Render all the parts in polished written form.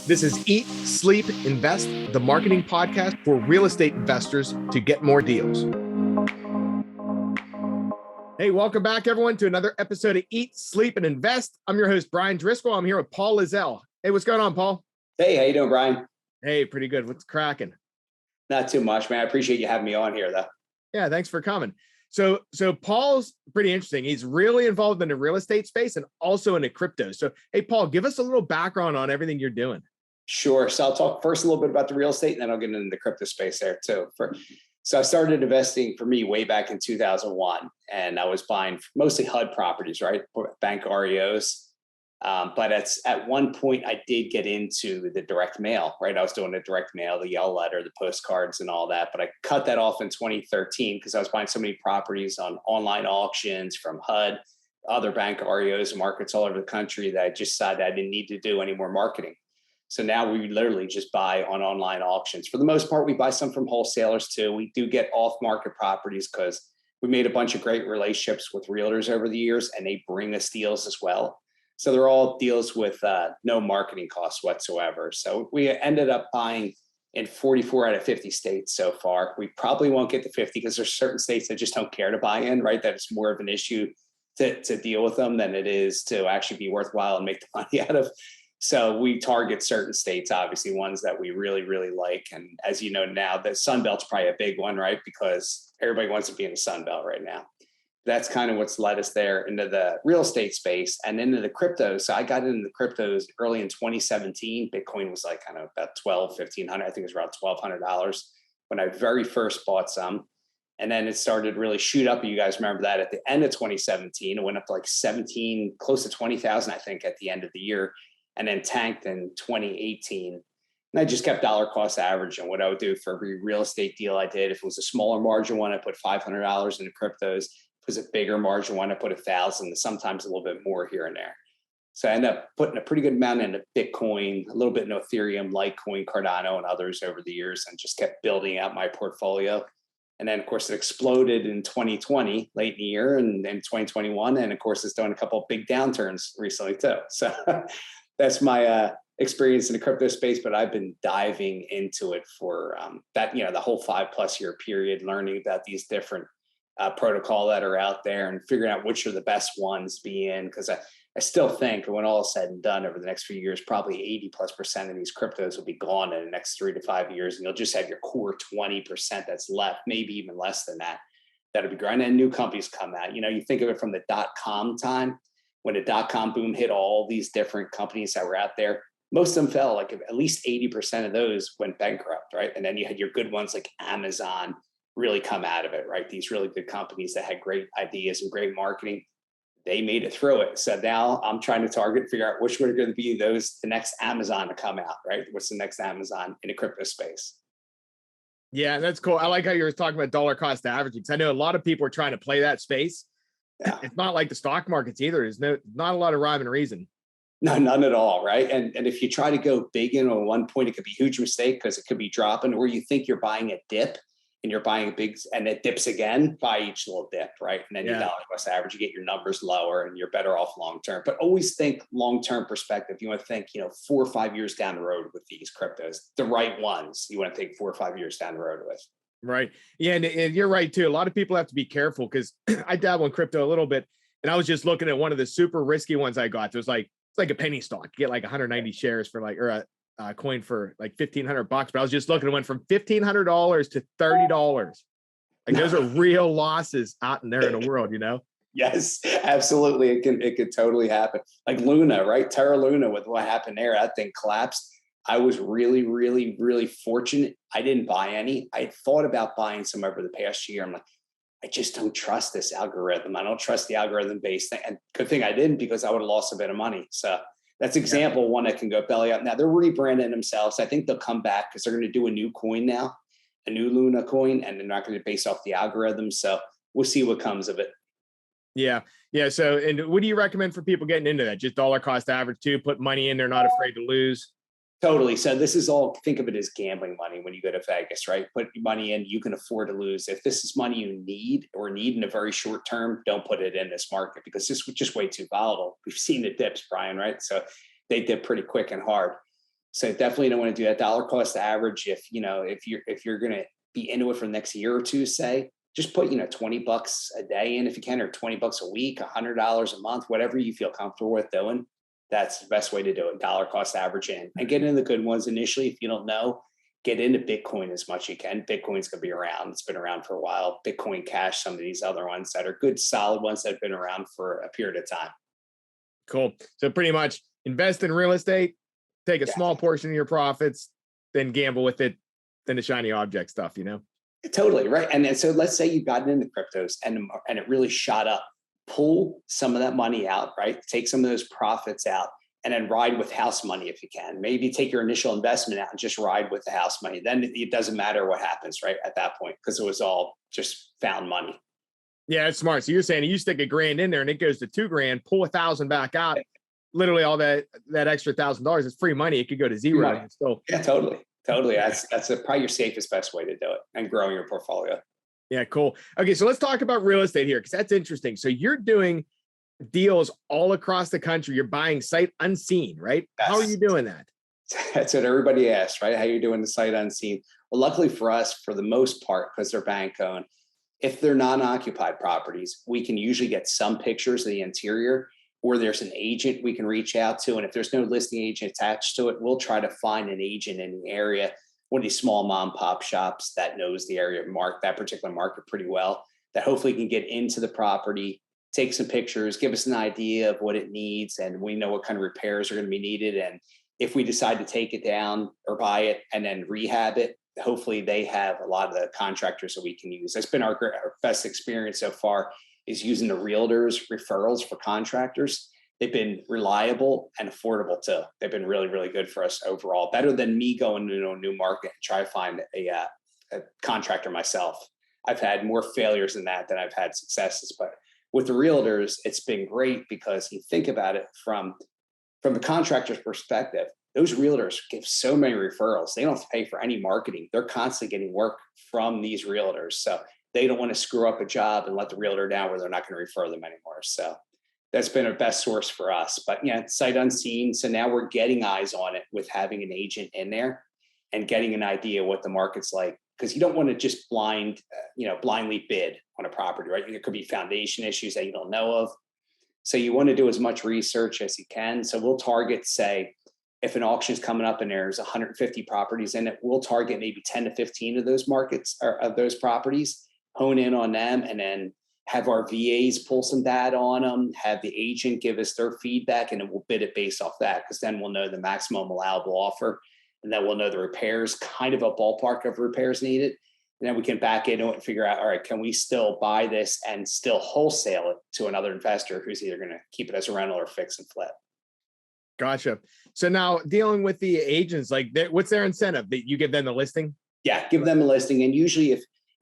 This is Eat, Sleep, Invest, the marketing podcast for real estate investors to get more deals. Hey, welcome back, everyone, to another episode of Eat, Sleep, and Invest. I'm your host, Bryan Driscoll. I'm here with Paul Lizell. Hey, what's going on, Paul? Hey, how you doing, Bryan? Hey, pretty good. What's cracking? Not too much, man. I appreciate you having me on here, though. Yeah, thanks for coming. So Paul's pretty interesting. He's really involved in the real estate space and also in the crypto. So, hey, Paul, give us a little background on everything you're doing. Sure. So I'll talk first a little bit about the real estate, and then I'll get into the crypto space there too. So I started investing for me way back in 2001, and I was buying mostly HUD properties, right? Bank REOs. But at one point, I did get into the direct mail, right? I was doing the direct mail, the yellow letter, the postcards, and all that. But I cut that off in 2013 because I was buying so many properties on online auctions from HUD, other bank REOs, and markets all over the country that I just decided I didn't need to do any more marketing. So now we literally just buy on online auctions. For the most part, we buy some from wholesalers too. We do get off-market properties because we made a bunch of great relationships with realtors over the years, and they bring us deals as well. So they're all deals with no marketing costs whatsoever. So we ended up buying in 44 out of 50 states so far. We probably won't get to 50 because there's certain states that just don't care to buy in, right? That it's more of an issue to deal with them than it is to actually be worthwhile and make the money out of. So we target certain states, obviously ones that we really, really like. And as you know now, the Sun Belt's probably a big one, right? Because everybody wants to be in the Sun Belt right now. That's kind of what's led us there into the real estate space and into the cryptos. So I got into the cryptos early in 2017. Bitcoin was like kind of about $1,200, $1,500. I think it was around $1,200 when I very first bought some. And then it started to really shoot up. You guys remember that at the end of 2017, it went up to like 17, close to 20,000, I think, at the end of the year. And then tanked in 2018. And I just kept dollar cost average on what I would do for every real estate deal I did. If it was a smaller margin one, I put $500 into cryptos. If it was a bigger margin one, I put 1,000, sometimes a little bit more here and there. So I ended up putting a pretty good amount into Bitcoin, a little bit in Ethereum, Litecoin, Cardano, and others over the years, and just kept building out my portfolio. And then, of course, it exploded in 2020, late in the year, and then 2021. And of course, it's done a couple of big downturns recently too. So that's my experience in the crypto space, but I've been diving into it for the whole 5+ year period, learning about these different protocol that are out there and figuring out which are the best ones to be in. Because I still think when all is said and done over the next few years, probably 80+% of these cryptos will be gone in the next 3 to 5 years. And you'll just have your core 20% that's left, maybe even less than that. That'll be growing. And new companies come out. You know, you think of it from the .com time, when the .com boom hit all these different companies that were out there, most of them fell. Like at least 80% of those went bankrupt, right? And then you had your good ones like Amazon really come out of it, right? These really good companies that had great ideas and great marketing, they made it through it. So now I'm trying to target, figure out which one are going to be the next Amazon to come out, right? What's the next Amazon in the crypto space? Yeah, that's cool. I like how you were talking about dollar cost averaging, because I know a lot of people are trying to play that space. Yeah. It's not like the stock markets either. There's not a lot of rhyme and reason. No, none at all, right? And if you try to go big in on one point, it could be a huge mistake because it could be dropping, or you think you're buying a dip and you're buying a big, and it dips again, buy each little dip, right? And then your dollar cost average, you get your numbers lower and you're better off long-term. But always think long-term perspective. You want to think, 4 or 5 years down the road with these cryptos, the right ones you want to think 4 or 5 years down the road with. Right. Yeah. And you're right too. A lot of people have to be careful because I dabble in crypto a little bit, and I was just looking at one of the super risky ones I got. It's like a penny stock. You get like 190 shares for or a coin for like $1,500. But I was just looking, it went from $1,500 to $30. Like those are real losses out in there in the world, Yes, absolutely. It could totally happen. Like Luna, right? Terra Luna, with what happened there, that thing collapsed. I was really, really, really fortunate. I didn't buy any. I had thought about buying some over the past year. I'm like, I just don't trust this algorithm. I don't trust the algorithm-based thing. And good thing I didn't, because I would have lost a bit of money. So that's example one that can go belly up. Now they're rebranding themselves. I think they'll come back because they're going to do a new coin now, a new Luna coin, and they're not going to base off the algorithm. So we'll see what comes of it. Yeah. Yeah. So, and what do you recommend for people getting into that? Just dollar cost average too, put money in, they're not afraid to lose. Totally. So this is all, think of it as gambling money when you go to Vegas, right? Put your money in, you can afford to lose. If this is money you need in a very short term, don't put it in this market because this was just way too volatile. We've seen the dips, Bryan, right? So they dip pretty quick and hard. So definitely don't want to do that. Dollar cost average. If you're going to be into it for the next year or two, say, just put, $20 a day in if you can, or $20 a week, $100 a month, whatever you feel comfortable with doing. That's the best way to do it. Dollar cost average in, and get into the good ones initially. If you don't know, get into Bitcoin as much as you can. Bitcoin's going to be around. It's been around for a while. Bitcoin Cash, some of these other ones that are good, solid ones that have been around for a period of time. Cool. So pretty much invest in real estate, take a Yeah. small portion of your profits, then gamble with it, then the shiny object stuff, Totally right. And then, so let's say you've gotten into cryptos and it really shot up. Pull some of that money out, right? Take some of those profits out, and then ride with house money if you can. Maybe take your initial investment out and just ride with the house money. Then it doesn't matter what happens, right? At that point, because it was all just found money. Yeah, it's smart. So you're saying you stick $1,000 in there and it goes to $2,000, pull 1,000 back out. Literally all that extra $1,000 is free money. It could go to zero. So yeah, totally. That's probably your safest, best way to do it, and growing your portfolio. Yeah, cool. Okay, so let's talk about real estate here, because that's interesting. So you're doing deals all across the country. You're buying sight unseen, right? How are you doing that? That's what everybody asks, right? How you doing the sight unseen? Well, luckily for us, for the most part, because they're bank owned, if they're non-occupied properties, we can usually get some pictures of the interior, or there's an agent we can reach out to. And if there's no listing agent attached to it, we'll try to find an agent in the area, one of these small mom pop shops that knows the area, that particular market pretty well, that hopefully can get into the property, take some pictures, give us an idea of what it needs, and we know what kind of repairs are going to be needed. And if we decide to take it down or buy it and then rehab it, hopefully they have a lot of the contractors that we can use. That's been our best experience so far, is using the realtors' referrals for contractors. They've been reliable and affordable too. They've been really, really good for us overall. Better than me going into a new market and try to find a contractor myself. I've had more failures than that than I've had successes. But with the realtors, it's been great, because you think about it from the contractor's perspective. Those realtors give so many referrals. They don't have to pay for any marketing. They're constantly getting work from these realtors. So they don't want to screw up a job and let the realtor down where they're not going to refer them anymore. So that's been a best source for us. But yeah, sight unseen. So now we're getting eyes on it with having an agent in there and getting an idea what the market's like. Because you don't want to just blindly bid on a property, right? There could be foundation issues that you don't know of. So you want to do as much research as you can. So we'll target, say, if an auction is coming up and there's 150 properties in it, we'll target maybe 10 to 15 of those markets, or of those properties, hone in on them, and then have our VAs pull some data on them, have the agent give us their feedback, and then we'll bid it based off that, because then we'll know the maximum allowable offer, and then we'll know the repairs, kind of a ballpark of repairs needed. And then we can back into it and figure out, all right, can we still buy this and still wholesale it to another investor who's either going to keep it as a rental or fix and flip? Gotcha. So now dealing with the agents, like what's their incentive? That you give them the listing? Yeah, give them a listing. And usually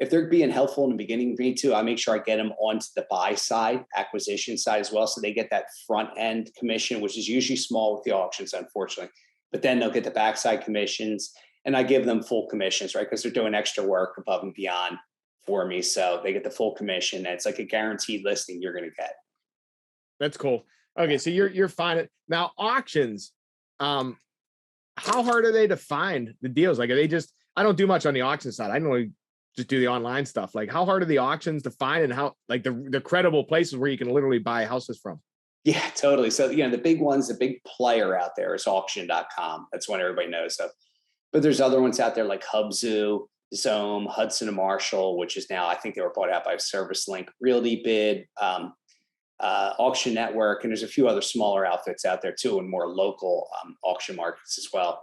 if they're being helpful in the beginning, me too, I make sure I get them onto the buy side, acquisition side as well. So they get that front end commission, which is usually small with the auctions, unfortunately. But then they'll get the backside commissions, and I give them full commissions, right? Because they're doing extra work above and beyond for me. So they get the full commission. And it's like a guaranteed listing you're going to get. That's cool. Okay. So you're fine. Now auctions, how hard are they to find the deals? Like, are they just, I don't do much on the auction side. I normally just do the online stuff. Like, how hard are the auctions to find, and how, like, the credible places where you can literally buy houses from? Yeah, totally. So, the big ones, the big player out there is auction.com. That's one everybody knows of. But there's other ones out there like Hubzu, Zome, Hudson and Marshall, which is now, I think they were bought out by Service Link, Realty Bid, Auction Network, and there's a few other smaller outfits out there too, and more local auction markets as well.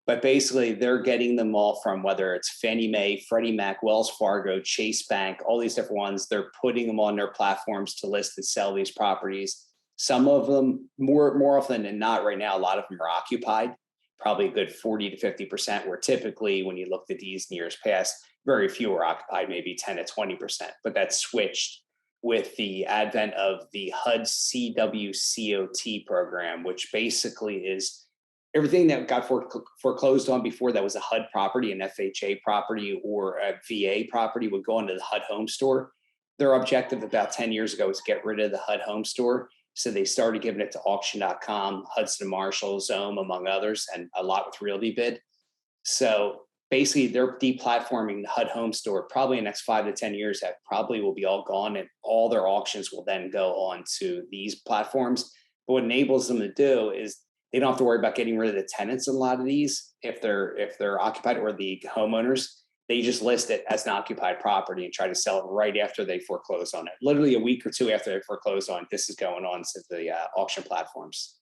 But basically, they're getting them all from, whether it's Fannie Mae, Freddie Mac, Wells Fargo, Chase Bank, all these different ones. They're putting them on their platforms to list and sell these properties. Some of them, more often than not right now, a lot of them are occupied, probably a good 40 to 50%, where typically when you look at these in years past, very few are occupied, maybe 10 to 20%. But that's switched with the advent of the HUD CWCOT program, which basically is everything that got foreclosed on before that was a HUD property, an FHA property, or a VA property would go into the HUD home store. Their objective about 10 years ago was get rid of the HUD home store So they started giving it to auction.com, Hudson Marshall, Zome, among others, and a lot with Realty Bid. So basically they're deplatforming the HUD home store. Probably in the next 5 to 10 years, that probably will be all gone, and all their auctions will then go on to these platforms. But what enables them to do is they don't have to worry about getting rid of the tenants in a lot of these if they're occupied, or the homeowners. They just list it as an occupied property and try to sell it right after they foreclose on it. Literally a week or two after they foreclose on it, this is going on to the auction platforms.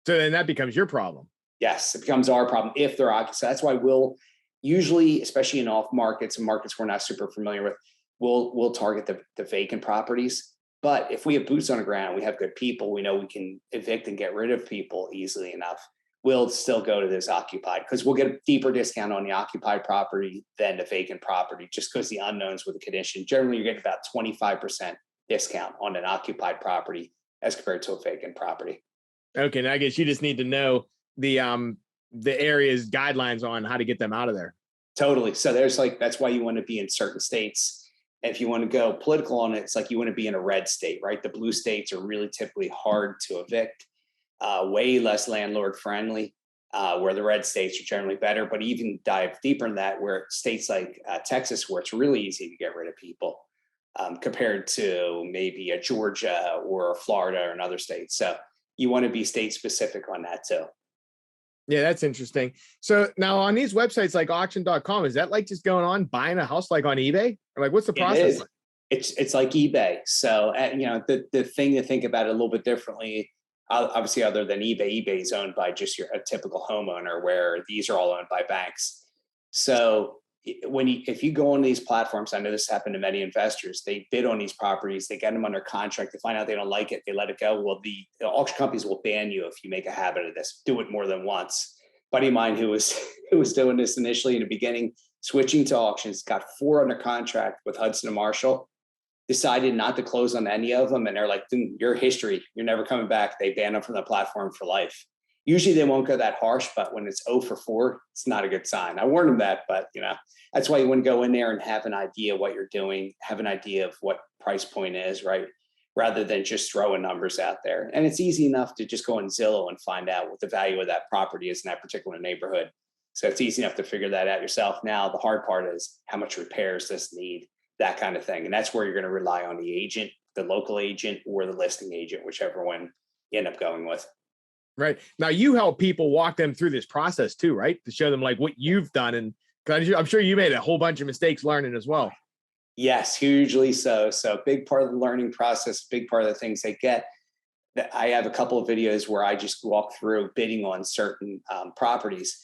So then that becomes your problem. Yes, it becomes our problem if they're occupied. So that's why we'll usually, especially in off markets and markets we're not super familiar with, we'll target the vacant properties. But if we have boots on the ground, we have good people, we know we can evict and get rid of people easily enough, we'll still go to this occupied, because we'll get a deeper discount on the occupied property than the vacant property, just because the unknowns with the condition. Generally, you're getting about 25% discount on an occupied property as compared to a vacant property. Okay, and I guess you just need to know the area's guidelines on how to get them out of there. Totally. So there's that's why you want to be in certain states. If you want to go political on it, it's like you want to be in a red state, right? The blue states are really typically hard to evict. Way less landlord friendly, where the red states are generally better. But even dive deeper in that, where states like Texas, where it's really easy to get rid of people compared to maybe a Georgia or a Florida or another state. So you want to be state specific on that too. Yeah, that's interesting. So now on these websites like auction.com, is that like just going on buying a house like on eBay? Or like what's the process? It's like eBay. So the thing to think about it a little bit differently, obviously, other than eBay is owned by just a typical homeowner, where these are all owned by banks. So if you go on these platforms, I know this happened to many investors, they bid on these properties, they get them under contract, they find out they don't like it, they let it go. Well, the auction companies will ban you if you make a habit of this, do it more than once. A buddy of mine who was doing this initially in the beginning, switching to auctions, got 4 under contract with Hudson and Marshall, decided not to close on any of them. And they're like, your history, you're never coming back. They ban them from the platform for life. Usually they won't go that harsh, but when it's 0 for 4, it's not a good sign. I warned them that, but that's why you want to go in there and have an idea what you're doing, have an idea of what price point is, right? Rather than just throwing numbers out there. And it's easy enough to just go on Zillow and find out what the value of that property is in that particular neighborhood. So it's easy enough to figure that out yourself. Now, the hard part is how much repairs does it need, that kind of thing. And that's where you're going to rely on the agent, the local agent, or the listing agent, whichever one you end up going with. Right. Now you help people walk them through this process too, right? To show them like what you've done. And I'm sure you made a whole bunch of mistakes learning as well. Yes, hugely so. So big part of the learning process, big part of the things they get. I have a couple of videos where I just walk through bidding on certain properties,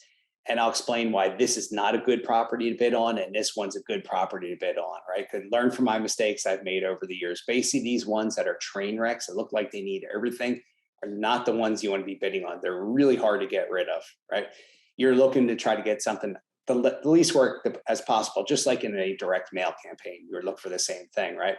and I'll explain why this is not a good property to bid on, and this one's a good property to bid on, right? Could learn from my mistakes I've made over the years. Basically, these ones that are train wrecks that look like they need everything are not the ones you want to be bidding on. They're really hard to get rid of, right? You're looking to try to get something the least work as possible, just like in a direct mail campaign. You would look for the same thing, right?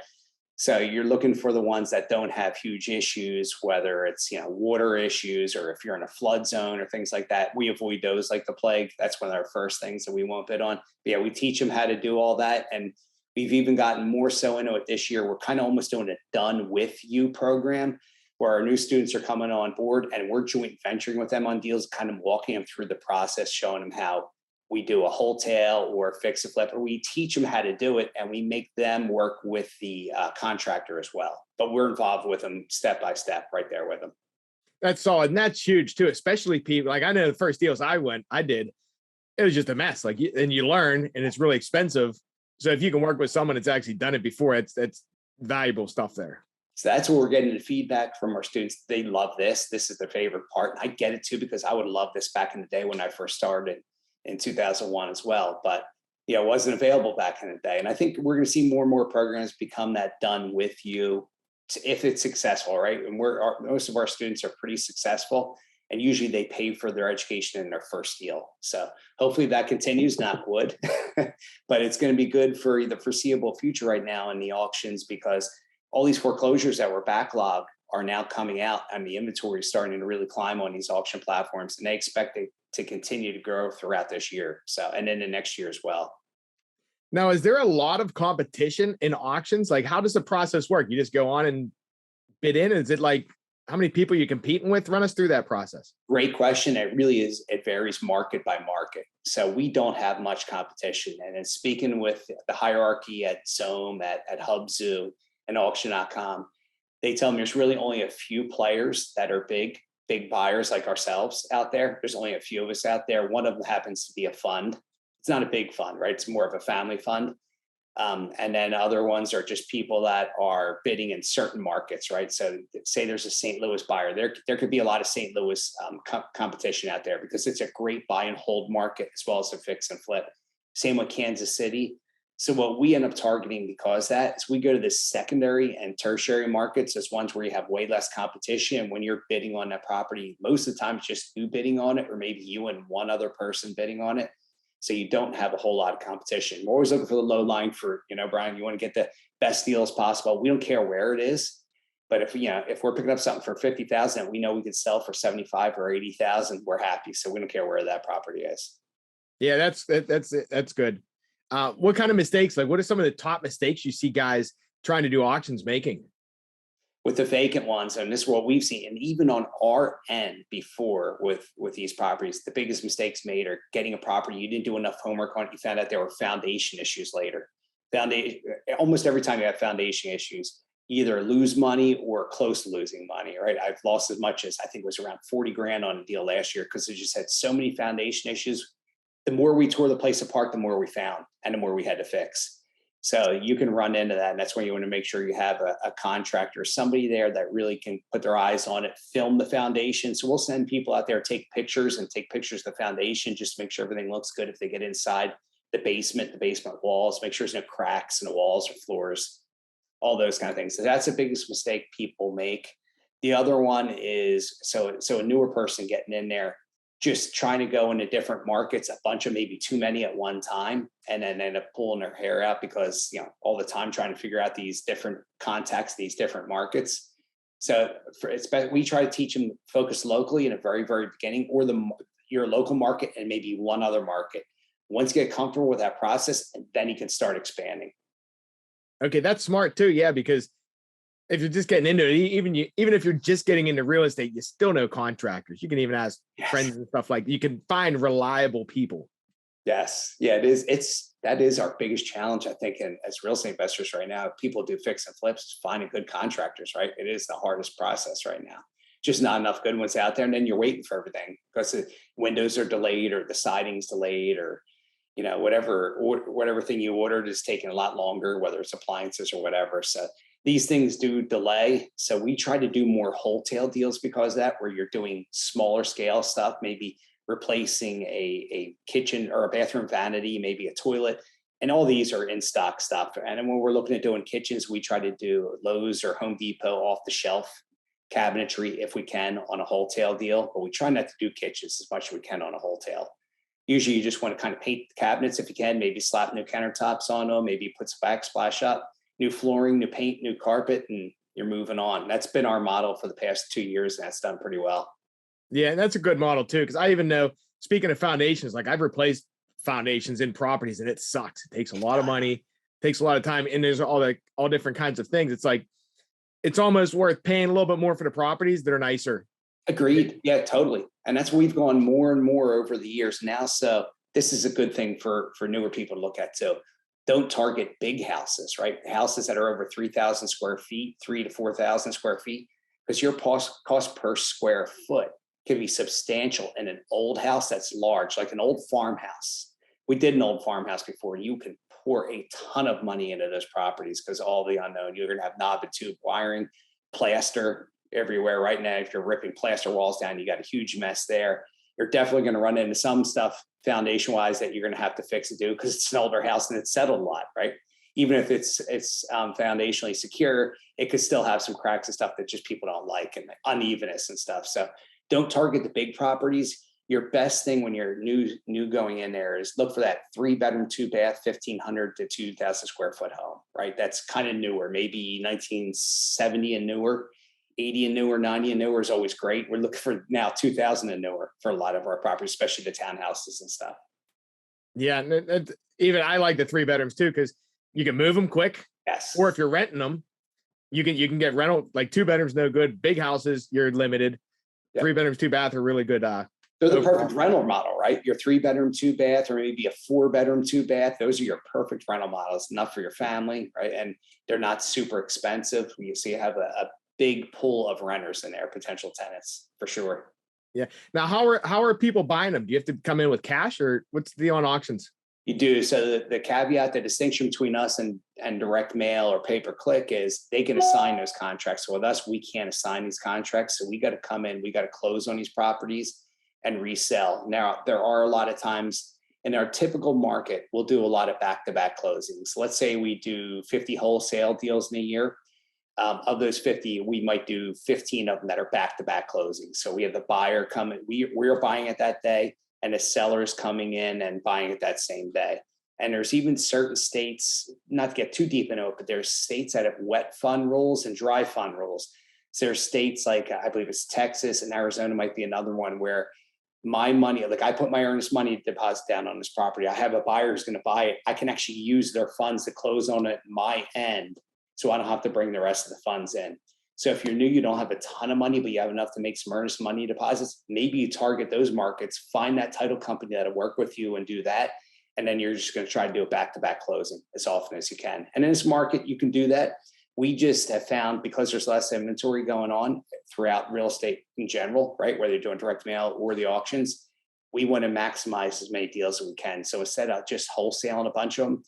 So you're looking for the ones that don't have huge issues, whether it's water issues or if you're in a flood zone or things like that. We avoid those like the plague. That's one of our first things that we won't bid on. But yeah, we teach them how to do all that, and we've even gotten more so into it this year. We're kind of almost doing a done with you program, where our new students are coming on board and we're joint venturing with them on deals, kind of walking them through the process, showing them how we do a wholetail or fix a flip, or we teach them how to do it, and we make them work with the contractor as well. But we're involved with them step by step, right there with them. That's solid, and that's huge too. Especially people like I know the first deals I did, it was just a mess. Like, and you learn, and it's really expensive. So if you can work with someone that's actually done it before, it's valuable stuff there. So that's what we're getting the feedback from our students. They love this. This is their favorite part. And I get it too, because I would love this back in the day when I first started in 2001 as well. But it wasn't available back in the day. And I think we're going to see more and more programs become that done with you if it's successful, right? And most of our students are pretty successful, and usually they pay for their education in their first deal. So hopefully that continues, knock wood, but it's going to be good for the foreseeable future right now in the auctions, because all these foreclosures that were backlogged are now coming out, and the inventory is starting to really climb on these auction platforms, and they expect it to continue to grow throughout this year. So, and then the next year as well. Now, is there a lot of competition in auctions? Like, how does the process work? You just go on and bid in? Is it like how many people you competing with? Run us through that process. Great question. It really is. It varies market by market. So we don't have much competition. And then speaking with the hierarchy at Zome, at Hubzu, and auction.com, they tell me there's really only a few players that are big buyers like ourselves out there. There's only a few of us out there. One of them happens to be a fund. It's not a big fund, right? It's more of a family fund. And then other ones are just people that are bidding in certain markets, right? So say there's a St. Louis buyer, there could be a lot of St. Louis competition out there because it's a great buy and hold market as well as a fix and flip. Same with Kansas City. So what we end up targeting because that is we go to the secondary and tertiary markets as ones where you have way less competition. And when you're bidding on that property, most of the time it's just you bidding on it, or maybe you and one other person bidding on it. So you don't have a whole lot of competition. We're always looking for the low line for, Bryan, you want to get the best deals possible. We don't care where it is, but if we're picking up something for 50,000, we know we could sell for 75 or 80,000, we're happy. So we don't care where that property is. Yeah, that's good. What kind of mistakes, like what are some of the top mistakes you see guys trying to do auctions making? With the vacant ones, and this is what we've seen, and even on our end before with these properties, the biggest mistakes made are getting a property you didn't do enough homework on. You found out there were foundation issues later. Almost every time you have foundation issues, you either lose money or close to losing money. Right? I've lost as much as I think it was around 40 grand on a deal last year because it just had so many foundation issues. The more we tore the place apart, the more we found, and the more we had to fix. So you can run into that. And that's where you want to make sure you have a contractor, somebody there that really can put their eyes on it, film the foundation. So we'll send people out there, take pictures of the foundation, just to make sure everything looks good. If they get inside the basement walls, make sure there's no cracks in the walls or floors, all those kind of things. So that's the biggest mistake people make. The other one is, so a newer person getting in there, just trying to go into different markets, a bunch of maybe too many at one time, and then end up pulling their hair out because, all the time trying to figure out these different contacts, these different markets. So we try to teach them focus locally in a very, very beginning, or your local market and maybe one other market. Once you get comfortable with that process, and then you can start expanding. Okay, that's smart too. Yeah, because if you're just getting into it, even if you're just getting into real estate, you still know contractors. You can even ask friends and stuff, like you can find reliable people. Yes. Yeah, it is. That is our biggest challenge, I think, and as real estate investors right now, people do fix and flips, finding good contractors, right? It is the hardest process right now. Just not enough good ones out there. And then you're waiting for everything because the windows are delayed or the siding's delayed or, whatever thing you ordered is taking a lot longer, whether it's appliances or whatever. So these things do delay. So we try to do more wholesale deals because of that, where you're doing smaller scale stuff, maybe replacing a kitchen or a bathroom vanity, maybe a toilet. And all these are in stock stuff. And then when we're looking at doing kitchens, we try to do Lowe's or Home Depot off the shelf cabinetry if we can on a wholesale deal. But we try not to do kitchens as much as we can on a wholesale. Usually you just want to kind of paint the cabinets if you can, maybe slap new countertops on them, maybe put some backsplash up, new flooring, new paint, new carpet, and you're moving on. That's been our model for the past 2 years, and that's done pretty well. Yeah, and that's a good model too, because I even know, speaking of foundations, like I've replaced foundations in properties and it sucks. It takes a lot of money, takes a lot of time, and there's all different kinds of things. It's like, it's almost worth paying a little bit more for the properties that are nicer. Agreed. Yeah, totally. And that's where we've gone more and more over the years now. So this is a good thing for newer people to look at too. Don't target big houses, right? Houses that are over 3,000 square feet, 3,000 to 4,000 square feet, because your cost per square foot can be substantial in an old house that's large, like an old farmhouse. We did an old farmhouse before. You can pour a ton of money into those properties because all the unknown. You're going to have knob and tube wiring, plaster everywhere right now. If you're ripping plaster walls down, you got a huge mess there. You're definitely going to run into some stuff foundation wise that you're going to have to fix and do because it's an older house and it's settled a lot, right? Even if it's foundationally secure, it could still have some cracks and stuff that just people don't like and unevenness and stuff. So don't target the big properties. Your best thing when you're new going in there is look for that 3-bedroom, 2-bath, 1,500 to 2,000 square foot home, right? That's kind of newer, maybe 1970 and newer. 80 and newer, 90 and newer is always great. We're looking for now 2000 and newer for a lot of our properties, especially the townhouses and stuff. Yeah. And even I like the 3 bedrooms too, because you can move them quick. Yes. Or if you're renting them, You can get rental, like 2 bedrooms, no good. Big houses, you're limited. Yeah. 3 bedrooms, 2 bath are really good. They're the perfect rental model, right? Your 3 bedroom, 2 bath, or maybe a 4 bedroom, 2 bath. Those are your perfect rental models, enough for your family, right? And they're not super expensive. So you have a big pool of renters in there, potential tenants for sure. Yeah. Now, how are people buying them? Do you have to come in with cash, or what's the deal on auctions? You do. So the caveat, the distinction between us and direct mail or pay per click is they can assign those contracts. So with us, we can't assign these contracts. So we got to come in, we got to close on these properties and resell. Now, there are a lot of times in our typical market, we'll do a lot of back-to-back closings. So let's say we do 50 wholesale deals in a year. Of those 50, we might do 15 of them that are back-to-back closings. So we have the buyer coming, we're buying it that day, and the seller's coming in and buying it that same day. And there's even certain states, not to get too deep into it, but there's states that have wet fund rules and dry fund rules. So there's states like, I believe it's Texas, and Arizona might be another one, where my money, like I put my earnest money deposit down on this property. I have a buyer who's going to buy it. I can actually use their funds to close on it my end, so I don't have to bring the rest of the funds in. So if you're new, you don't have a ton of money, but you have enough to make some earnest money deposits, maybe you target those markets, find that title company that'll work with you and do that. And then you're just going to try to do a back-to-back closing as often as you can. And in this market, you can do that. We just have found, because there's less inventory going on throughout real estate in general, right? Whether you're doing direct mail or the auctions, we want to maximize as many deals as we can. So instead of just wholesaling a bunch of them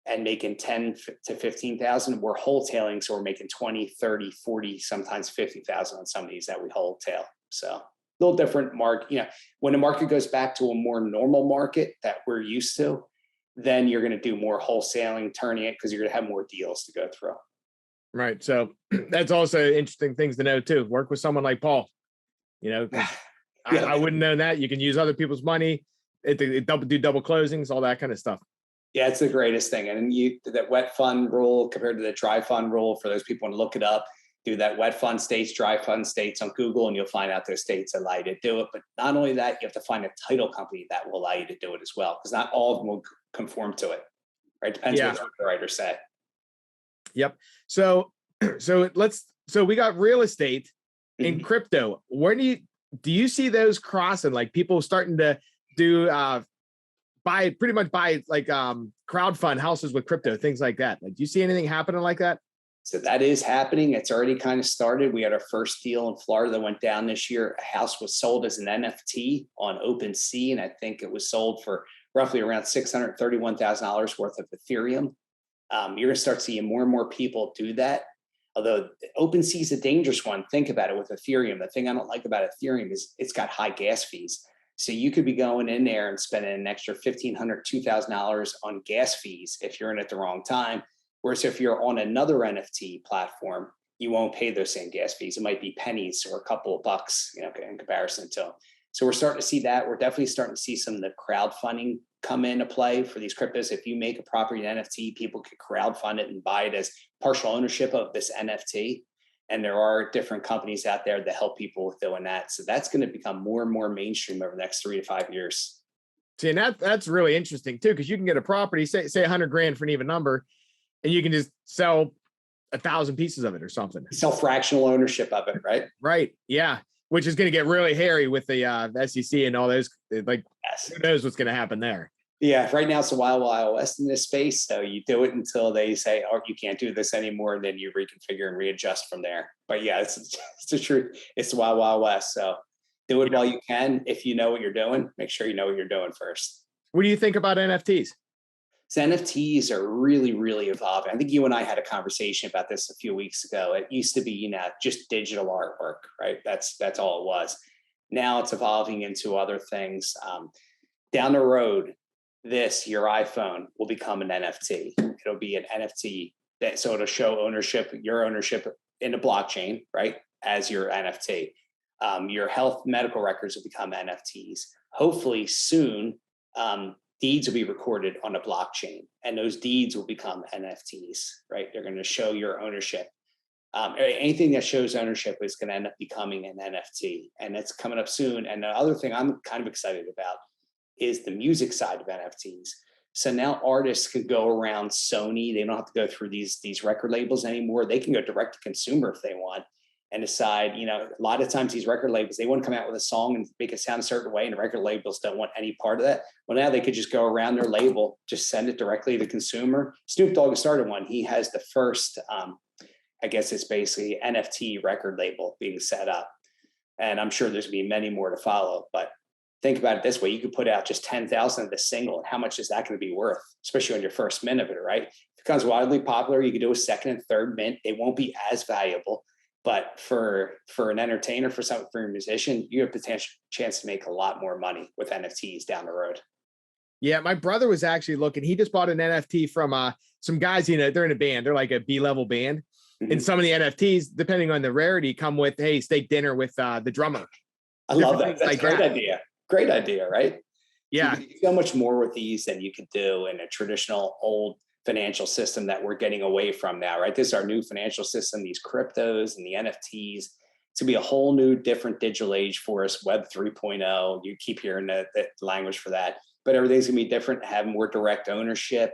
and making 10 to 15,000, we're wholetailing. So we're making 20, 30, 40, sometimes 50,000 on some of these that we wholetail. So a little different market. When the market goes back to a more normal market that we're used to, then you're going to do more wholesaling, turning it, because you're going to have more deals to go through. Right. So that's also interesting things to know too. Work with someone like Paul, yeah. I wouldn't know that. You can use other people's money, do double closings, all that kind of stuff. Yeah, it's the greatest thing. And that wet fund rule compared to the dry fund rule, for those people want to look it up, do that wet fund states, dry fund states on Google, and you'll find out those states allow you to do it. But not only that, you have to find a title company that will allow you to do it as well, because not all of them will conform to it. Right? Depends what the writers say. Yep. So we got real estate and crypto. Where do you see those crossing? Like people starting to do buy like crowdfund houses with crypto, things like that. Like, do you see anything happening like that? So that is happening. It's already kind of started. We had our first deal in Florida that went down this year. A house was sold as an NFT on OpenSea, and I think it was sold for roughly around $631,000 worth of Ethereum. You're going to start seeing more and more people do that. Although OpenSea is a dangerous one. Think about it with Ethereum. The thing I don't like about Ethereum is it's got high gas fees. So you could be going in there and spending an extra $1,500, $2,000 on gas fees if you're in at the wrong time. Whereas if you're on another NFT platform, you won't pay those same gas fees. It might be pennies or a couple of bucks, in comparison to them. So we're starting to see that. We're definitely starting to see some of the crowdfunding come into play for these cryptos. If you make a property an NFT, people can crowdfund it and buy it as partial ownership of this NFT. And there are different companies out there that help people with doing that. So that's going to become more and more mainstream over the next 3 to 5 years. See, and that's really interesting too, because you can get a property, say $100,000 for an even number, and you can just sell 1,000 pieces of it or something. Sell fractional ownership of it, right? Right. Yeah. Which is going to get really hairy with the SEC and all those. Like, who knows what's going to happen there? Yeah. Right now, it's a wild west in this space. So you do it until they say, "Oh, you can't do this anymore," and then you reconfigure and readjust from there. But yeah, it's the truth. It's the wild west. So do it while you can. If you know what you're doing, make sure you know what you're doing first. What do you think about NFTs? So NFTs are really, really evolving. I think you and I had a conversation about this a few weeks ago. It used to be, just digital artwork, right? That's all it was. Now it's evolving into other things. Down the road, your iPhone will become an NFT. It'll be an NFT so it'll show your ownership in the blockchain, right? As your NFT. Your health medical records will become NFTs. Hopefully soon, deeds will be recorded on a blockchain, and those deeds will become NFTs, right? They're going to show your ownership. Anything that shows ownership is going to end up becoming an NFT, and it's coming up soon. And the other thing I'm kind of excited about is the music side of NFTs. So now artists could go around Sony. They don't have to go through these record labels anymore. They can go direct to consumer if they want and decide, a lot of times these record labels, they want to come out with a song and make it sound a certain way, and the record labels don't want any part of that. Well, now they could just go around their label, just send it directly to the consumer. Snoop Dogg started one. He has the first, I guess it's basically NFT record label being set up. And I'm sure there's going to be many more to follow. But think about it this way. You could put out just 10,000 of the single. And how much is that going to be worth, especially on your first mint of it, right? If it becomes wildly popular, you could do a second and third mint. They won't be as valuable. But for an entertainer, for a musician, you have potential chance to make a lot more money with NFTs down the road. Yeah, my brother was actually looking. He just bought an NFT from some guys, they're in a band. They're like a B-level band. Mm-hmm. And some of the NFTs, depending on the rarity, come with, hey, steak dinner with the drummer. I love that. That's a great idea. Great idea, right? Yeah. You can do so much more with these than you could do in a traditional old financial system that we're getting away from now, right? This is our new financial system, these cryptos and the NFTs. It's going to be a whole new, different digital age for us, Web 3.0. You keep hearing the language for that. But everything's going to be different, have more direct ownership.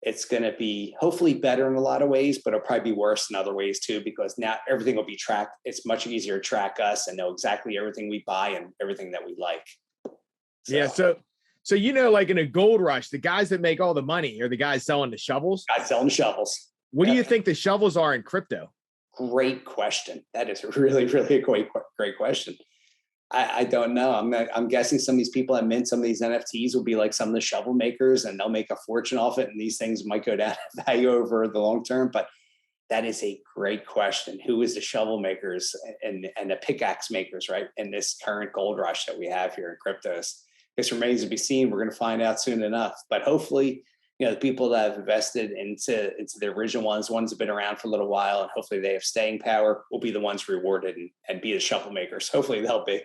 It's going to be hopefully better in a lot of ways, but it'll probably be worse in other ways too, because now everything will be tracked. It's much easier to track us and know exactly everything we buy and everything that we like. Yeah. So like in a gold rush, the guys that make all the money are the guys selling the shovels. Guys selling shovels. What do you think the shovels are in crypto? Great question. That is really, really a great question. I don't know. I'm guessing some of these people that mint some of these NFTs will be like some of the shovel makers, and they'll make a fortune off it. And these things might go down in value over the long term. But that is a great question. Who is the shovel makers and the pickaxe makers, right? In this current gold rush that we have here in cryptos. This remains to be seen. We're going to find out soon enough. But hopefully, the people that have invested into the original ones that have been around for a little while, and hopefully they have staying power, will be the ones rewarded and be the shovel makers. Hopefully they'll be.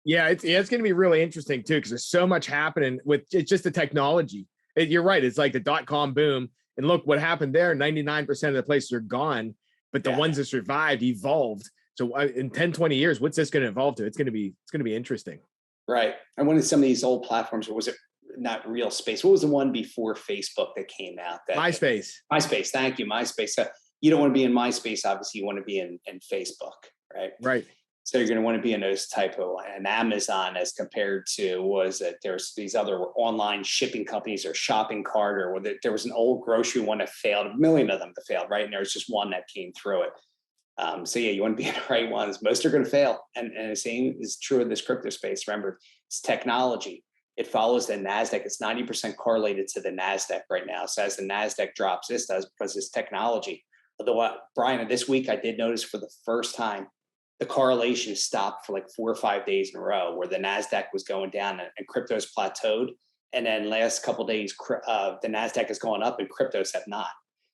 Yeah, it's going to be really interesting too, because there's so much happening with it's just the technology. You're right. It's like the .com boom. And look what happened there. 99% of the places are gone, but the ones that survived evolved. So in 10, 20 years, what's this going to evolve to? It's going to be interesting. Right. I wanted some of these old platforms, or was it not Real Space? What was the one before Facebook that came out? MySpace. MySpace. Thank you. MySpace. You don't want to be in MySpace. Obviously, you want to be in Facebook, right? Right. So you're going to want to be in those type of, and Amazon as compared to, there's these other online shipping companies or shopping cart, or there was an old grocery one that failed, a million of them that failed, right? And there was just one that came through it. So yeah, you want to be in the right ones. Most are going to fail. And the same is true in this crypto space. Remember, it's technology. It follows the NASDAQ. It's 90% correlated to the NASDAQ right now. So as the NASDAQ drops, this does because it's technology. Although, Bryan, this week I did notice for the first time, the correlation stopped for like 4 or 5 days in a row, where the NASDAQ was going down and cryptos plateaued. And then last couple of days, the NASDAQ has gone up and cryptos have not.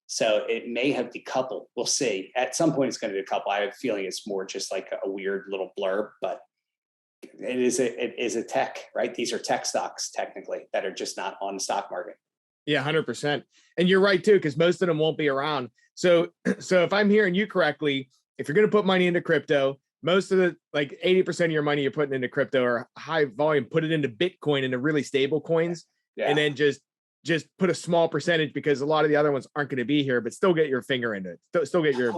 So it may have decoupled. We'll see. At some point, it's going to decouple. I have a feeling it's more just like a weird little blurb, but it is a tech, right? These are tech stocks technically that are just not on the stock market. Yeah, 100%. And you're right too, because most of them won't be around. So if I'm hearing you correctly, if you're going to put money into crypto, most of the, like 80% of your money you're putting into crypto or high volume, put it into Bitcoin, into really stable coins, and then just put a small percentage, because a lot of the other ones aren't going to be here, but still get your finger into it. Still get your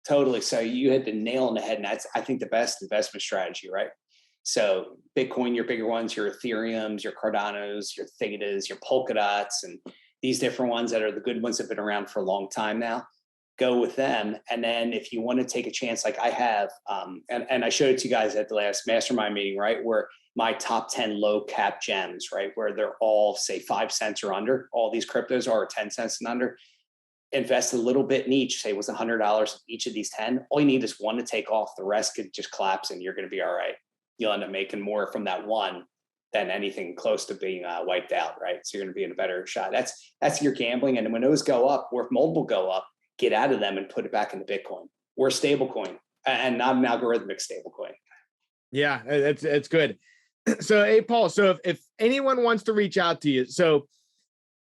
totally. So you hit the nail on the head, and that's, I think, the best investment strategy, right? So Bitcoin, your bigger ones, your Ethereums, your Cardanos, your Thetas, your Polkadots, and these different ones that are the good ones that have been around for a long time now. Go with them. And then if you want to take a chance, like I have, and I showed it to you guys at the last mastermind meeting, right? Where my top 10 low cap gems, right? Where they're all say 5 cents or under, all these cryptos are 10 cents and under. Invest a little bit in each, say it was $100 each of these 10. All you need is one to take off. The rest could just collapse and you're going to be all right. You'll end up making more from that one than anything close to being wiped out, right? So you're going to be in a better shot. That's your gambling. And when those go up, or if multiple go up, get out of them and put it back into Bitcoin or stable coin, and not an algorithmic stable coin. Yeah, that's good. So, hey, Paul, so if anyone wants to reach out to you, so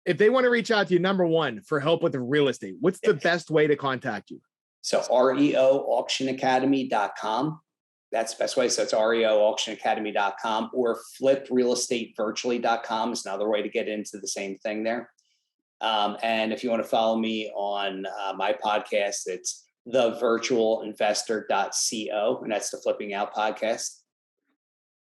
if they want to reach out to you, number one, for help with the real estate, what's the best way to contact you? So reoauctionacademy.com. That's the best way. So it's reoauctionacademy.com, or fliprealestatevirtually.com is another way to get into the same thing there. And if you want to follow me on my podcast, it's thevirtualinvestor.co, and that's the Flipping Out podcast.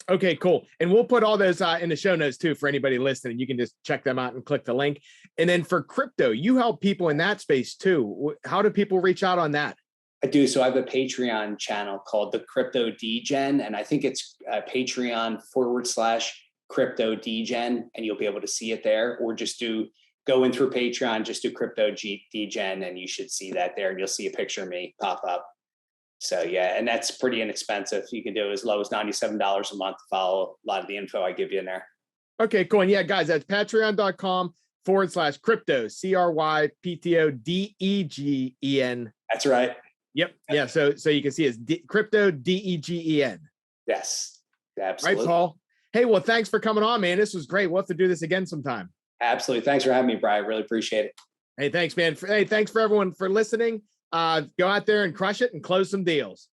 Okay, cool. And we'll put all those in the show notes too for anybody listening. You can just check them out and click the link. And then for crypto, you help people in that space too. How do people reach out on that? I do. So I have a Patreon channel called the Crypto Degen, and I think it's Patreon.com/Crypto Degen, and you'll be able to see it there, or just go in through Patreon, just do Crypto Degen, and you should see that there, and you'll see a picture of me pop up. So yeah, and that's pretty inexpensive. You can do as low as $97 a month to follow a lot of the info I give you in there. Okay, cool. And yeah, guys, that's patreon.com/crypto, CRYPTODEGEN. That's right. Yep. Yeah. So you can see it's crypto DEGEN. Yes. Absolutely. Right, Paul. Hey, well, thanks for coming on, man. This was great. We'll have to do this again sometime. Absolutely. Thanks for having me, Bryan. Really appreciate it. Hey, thanks, man. Hey, thanks for everyone for listening. Go out there and crush it and close some deals.